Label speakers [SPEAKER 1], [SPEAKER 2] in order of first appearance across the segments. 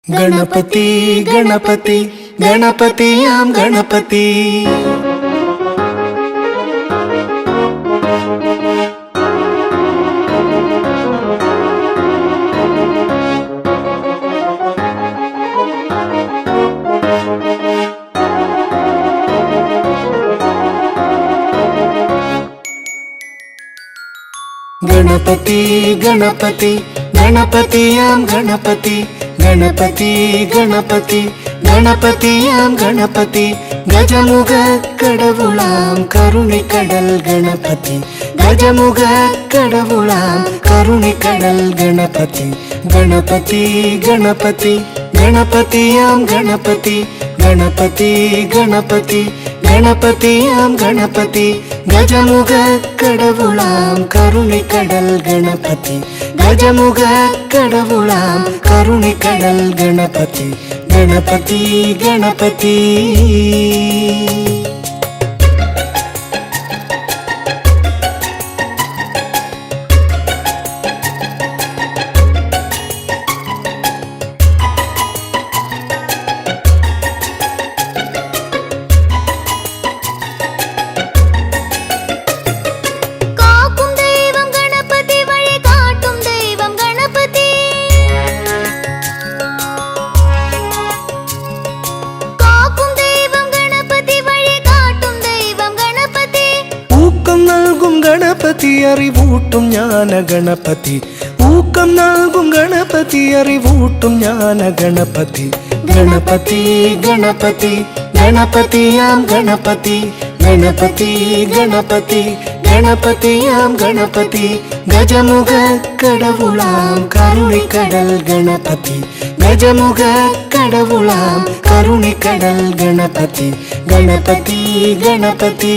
[SPEAKER 1] गणपति गणपति गणपति आम गणपति गणपति गणपति गणपति आम गणपति गणपति गणपति गणपति आम गणपति गजमुग कडवुलाम करुणी कडल गणपति गजमुग कडवुलाम करुणी कडल गणपति गणपति गणपति गणपति आम गणपति गणपति गणपति गणपति आम गणपति गजमुग कडवुलाम करुणी कडल गणपति गजमुग कडवुलाम करुणी कडल गणपति गणपति गणपति
[SPEAKER 2] गणपति അറിവൂട്ടും ജ്ഞാന ഗണപതി ഊക്കം നൽകും ഗണപതി അറിവൂട്ടും ജ്ഞാന ഗണപതി
[SPEAKER 1] गणपति गणपति गणपति आम गणपति गणपति गणपति गणपति आम गणपति गजमुग कडवुलाम करुणी कडल गणपति गजमुग कडवुलाम करुणी कडल गणपति गणपति गणपति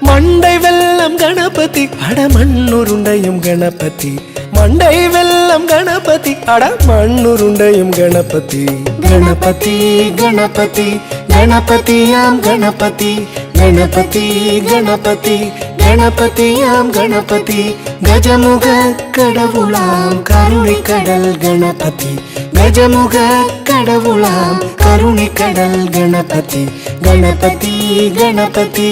[SPEAKER 2] മണ്ടൈ വെള്ളം ഗണപതി അടമണ്ണുരുണ്ടയും ഗണപതി മണ്ടൈ വെള്ളം ഗണപതി അടമണ്ണുരുണ്ടയും ഗണപതി
[SPEAKER 1] गणपति गणपति गणपति आम गणपति गणपति गणपति गणपति आम गणपति गजमुग कडवुलाम करुणी कडल गणपति गजमुग कडवुलाम करुणी कडल गणपति गणपति गणपति